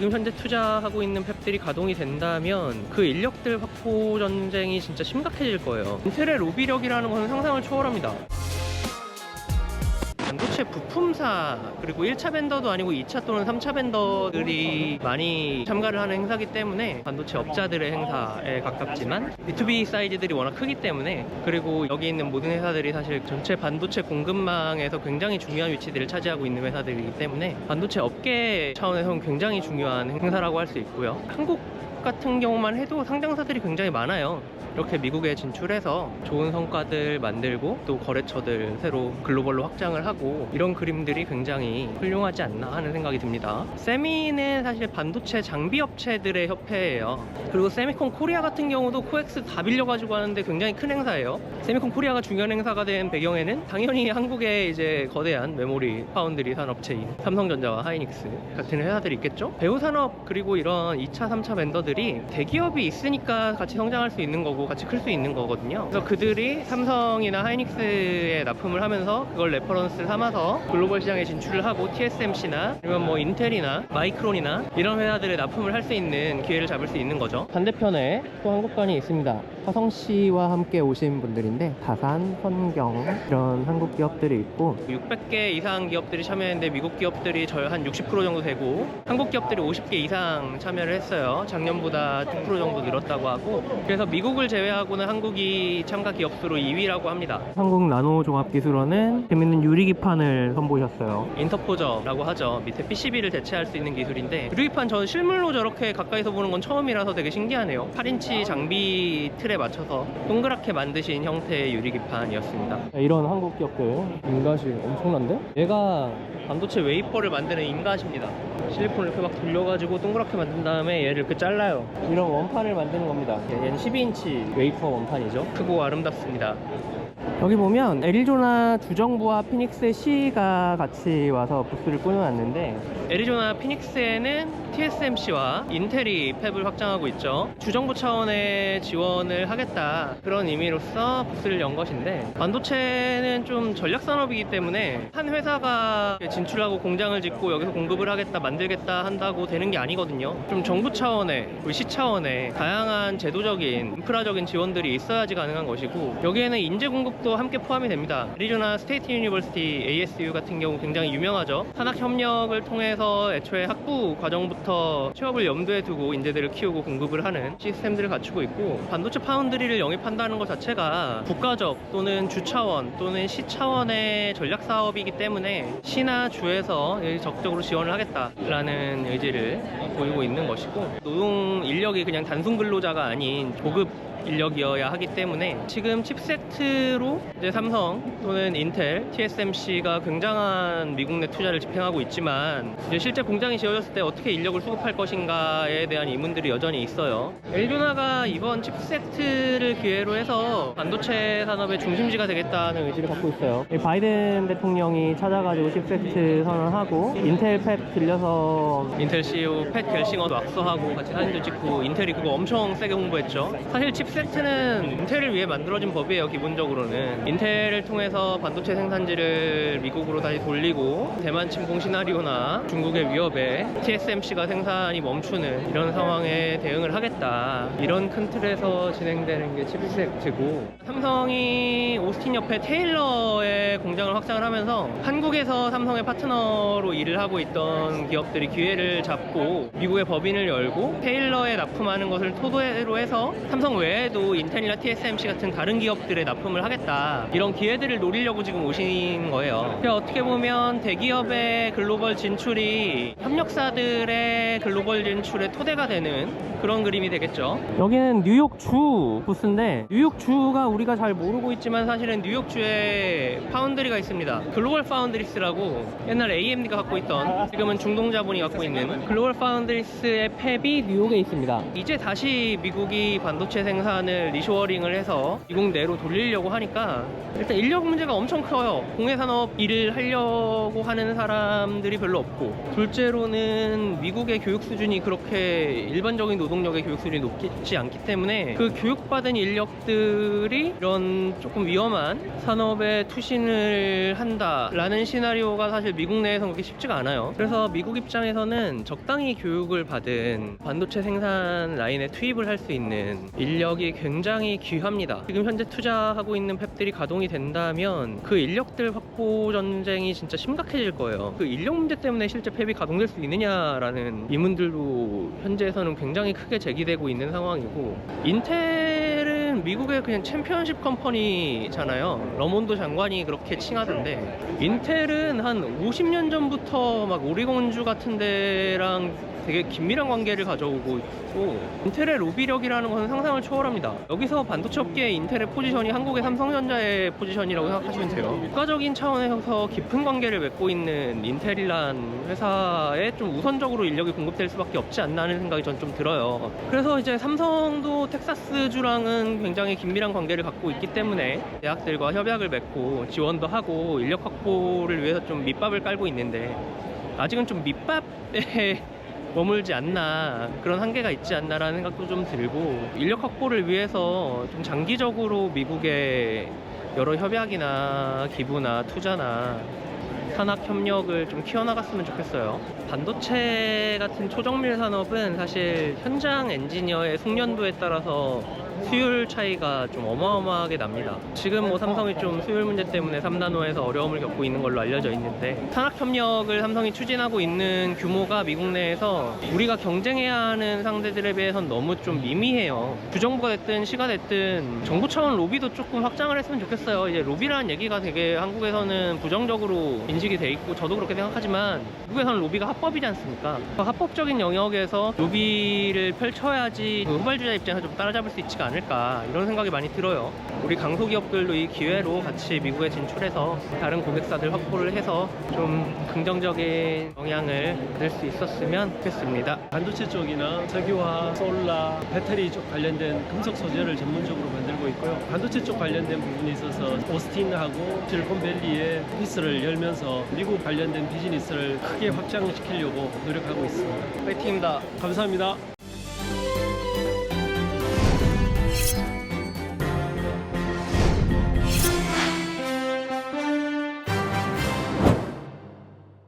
지금 현재 투자하고 있는 팹들이 가동이 된다면 그 인력들 확보 전쟁이 진짜 심각해질 거예요. 인텔의 로비력이라는 것은 상상을 초월합니다. 반도체 부품사, 그리고 1차 벤더도 아니고 2차 또는 3차 벤더들이 많이 참가를 하는 행사기 때문에 반도체 업자들의 행사에 가깝지만 B2B 사이즈들이 워낙 크기 때문에, 그리고 여기 있는 모든 회사들이 사실 전체 반도체 공급망에서 굉장히 중요한 위치들을 차지하고 있는 회사들이기 때문에 반도체 업계 차원에서는 굉장히 중요한 행사라고 할 수 있고요. 한국 같은 경우만 해도 상장사들이 굉장히 많아요. 이렇게 미국에 진출해서 좋은 성과들 만들고 또 거래처들 새로 글로벌로 확장을 하고 이런 그림들이 굉장히 훌륭하지 않나 하는 생각이 듭니다. 세미는 사실 반도체 장비 업체들의 협회예요. 그리고 세미콘 코리아 같은 경우도 코엑스 다 빌려가지고 하는데 굉장히 큰 행사예요. 세미콘 코리아가 중요한 행사가 된 배경에는 당연히 한국의 이제 거대한 메모리 파운드리 산업체인 삼성전자와 하이닉스 같은 회사들이 있겠죠. 배후 산업 그리고 이런 2차 3차 벤더들이 대기업이 있으니까 같이 성장할 수 있는 거고 같이 클 수 있는 거거든요. 그래서 그들이 삼성이나 하이닉스에 납품을 하면서 그걸 레퍼런스 삼아서 글로벌 시장에 진출을 하고 TSMC나 아니면 뭐 인텔이나 마이크론이나 이런 회사들에 납품을 할 수 있는 기회를 잡을 수 있는 거죠. 반대편에 또 한국관이 있습니다. 화성씨와 함께 오신 분들인데 다산, 선경 이런 한국 기업들이 있고 600개 이상 기업들이 참여했는데 미국 기업들이 한 60% 정도 되고 한국 기업들이 50개 이상 참여를 했어요. 작년보다 10% 정도 늘었다고 하고, 그래서 미국을 제외하고는 한국이 참가 기업 수로 2위라고 합니다. 한국나노종합기술원은 재밌는 유리기판을 선보이셨어요. 인터포저라고 하죠. 밑에 PCB를 대체할 수 있는 기술인데 유리기판 저는 실물로 저렇게 가까이서 보는 건 처음이라서 되게 신기하네요. 8인치 장비 틀에 맞춰서 동그랗게 만드신 형태의 유리기판이었습니다. 이런 한국 기업들 인갓이 엄청난데? 얘가 반도체 웨이퍼를 만드는 인갓입니다. 실리콘을 이렇게 막 돌려가지고 동그랗게 만든 다음에 얘를 이렇게 잘라요. 이런 원판을 만드는 겁니다. 얘는 12인치 웨이퍼 원판이죠. 크고 아름답습니다. 여기 보면 애리조나 주정부와 피닉스 시가 같이 와서 부스를 꾸며놨는데, 애리조나 피닉스에는 TSMC와 인텔이 팹을 확장하고 있죠. 주정부 차원의 지원을 하겠다 그런 의미로서 부스를 연 것인데, 반도체는 좀 전략산업이기 때문에 한 회사가 진출하고 공장을 짓고 여기서 공급을 하겠다 만들겠다 한다고 되는 게 아니거든요. 좀 정부 차원의 그리고 시 차원의 다양한 제도적인 인프라적인 지원들이 있어야지 가능한 것이고, 여기에는 인재 공급도 함께 포함이 됩니다. 애리조나 스테이트 유니버시티 ASU 같은 경우 굉장히 유명하죠. 산학 협력을 통해서 애초에 학부 과정부터 취업을 염두에 두고 인재들을 키우고 공급을 하는 시스템들을 갖추고 있고, 반도체 파운드리를 영입한다는 것 자체가 국가적 또는 주 차원 또는 시 차원의 전략 사업이기 때문에 시나 주에서 적극적으로 지원을 하겠다라는 의지를 보이고 있는 것이고, 노동 인력이 그냥 단순 근로자가 아닌 고급 인력이어야 하기 때문에 지금 칩세트로 이제 삼성 또는 인텔, TSMC가 굉장한 미국 내 투자를 집행하고 있지만, 이제 실제 공장이 지어졌을 때 어떻게 인력을 수급할 것인가에 대한 의문들이 여전히 있어요. 애리조나가 이번 칩세트를 기회로 해서 반도체 산업의 중심지가 되겠다는 의지를 갖고 있어요. 바이든 대통령이 찾아가지고 칩세트 선언하고 인텔 팹 들려서 인텔 CEO 팹 겔싱어도 악수하고 같이 사진도 찍고, 인텔이 그거 엄청 세게 홍보했죠. 사실 칩세트는 인텔을 위해 만들어진 법이에요. 기본적으로는 인텔을 통해서 반도체 생산지를 미국으로 다시 돌리고, 대만 침공 시나리오나 중국의 위협에 TSMC가 생산이 멈추는 이런 상황에 대응을 하겠다, 이런 큰 틀에서 진행되는 게 칩세트고, 삼성이 오스틴 옆에 테일러의 공장을 확장을 하면서 한국에서 삼성의 파트너로 일을 하고 있던 기업들이 기회를 잡고 미국의 법인을 열고 테일러에 납품하는 것을 토대로 해서 삼성 외에도 인텔이나 TSMC 같은 다른 기업들에 납품을 하겠다, 이런 기회들을 노리려고 지금 오신 거예요. 어떻게 보면 대기업의 글로벌 진출이 협력사들의 글로벌 진출의 토대가 되는 그런 그림이 되겠죠. 여기는 뉴욕주 부스인데, 뉴욕주가 우리가 잘 모르고 있지만 사실은 뉴욕주에 파운드리가 있습니다. 글로벌 파운드리스라고, 옛날 AMD가 갖고 있던, 지금은 중동자본이 갖고 있는 글로벌 파운드리스의 팹이 뉴욕에 있습니다. 이제 다시 미국이 반도체 생산 생산을 리쇼어링을 해서 미국 내로 돌리려고 하니까 일단 인력 문제가 엄청 커요. 공해산업 일을 하려고 하는 사람들이 별로 없고, 둘째로는 미국의 교육 수준이 그렇게 일반적인 노동력의 교육 수준이 높지 않기 때문에 그 교육받은 인력들이 이런 조금 위험한 산업에 투신을 한다라는 시나리오가 사실 미국 내에서 그렇게 쉽지가 않아요. 그래서 미국 입장에서는 적당히 교육을 받은 반도체 생산 라인에 투입을 할 수 있는 인력이 굉장히 귀합니다. 지금 현재 투자하고 있는 팹들이 가동이 된다면 그 인력들 확보 전쟁이 진짜 심각해질 거예요. 그 인력 문제 때문에 실제 팹이 가동될 수 있느냐라는 의문들도 현재에서는 굉장히 크게 제기되고 있는 상황이고, 인텔은 미국의 그냥 챔피언십 컴퍼니잖아요. 러몬도 장관이 그렇게 칭하던데, 인텔은 한 50년 전부터 막 오리곤주 같은 데랑 되게 긴밀한 관계를 가져오고 있고, 인텔의 로비력이라는 것은 상상을 초월합니다. 여기서 반도체 업계의 인텔의 포지션이 한국의 삼성전자의 포지션이라고 생각하시면 돼요. 국가적인 차원에서 깊은 관계를 맺고 있는 인텔이란 회사에 좀 우선적으로 인력이 공급될 수밖에 없지 않나 하는 생각이 전 좀 들어요. 그래서 이제 삼성도 텍사스주랑은 굉장히 긴밀한 관계를 갖고 있기 때문에 대학들과 협약을 맺고 지원도 하고 인력 확보를 위해서 좀 밑밥을 깔고 있는데, 아직은 좀 밑밥에 머물지 않나, 그런 한계가 있지 않나라는 생각도 좀 들고, 인력 확보를 위해서 좀 장기적으로 미국의 여러 협약이나 기부나 투자나 산학 협력을 좀 키워나갔으면 좋겠어요. 반도체 같은 초정밀 산업은 사실 현장 엔지니어의 숙련도에 따라서 수율 차이가 좀 어마어마하게 납니다. 지금 뭐 삼성이 좀 수율 문제 때문에 3나노에서 어려움을 겪고 있는 걸로 알려져 있는데, 산학협력을 삼성이 추진하고 있는 규모가 미국 내에서 우리가 경쟁해야 하는 상대들에 비해서는 너무 좀 미미해요. 주정부가 됐든 시가 됐든 정부 차원 로비도 조금 확장을 했으면 좋겠어요. 이제 로비라는 얘기가 되게 한국에서는 부정적으로 인식이 돼 있고, 저도 그렇게 생각하지만 미국에서는 로비가 합법이지 않습니까? 합법적인 영역에서 로비를 펼쳐야지 그 후발주자 입장에서 좀 따라잡을 수 있지가 않을까, 이런 생각이 많이 들어요. 우리 강소기업들도 이 기회로 같이 미국에 진출해서 다른 고객사들 확보를 해서 좀 긍정적인 영향을 낼 수 있었으면 좋겠습니다. 반도체 쪽이나 석유화, 솔라, 배터리 쪽 관련된 금속 소재를 전문적으로 만들고 있고요. 반도체 쪽 관련된 부분이 있어서 오스틴하고 실리콘밸리에 오피스를 열면서 미국 관련된 비즈니스를 크게 확장시키려고 노력하고 있습니다. 파이팅입니다. 감사합니다.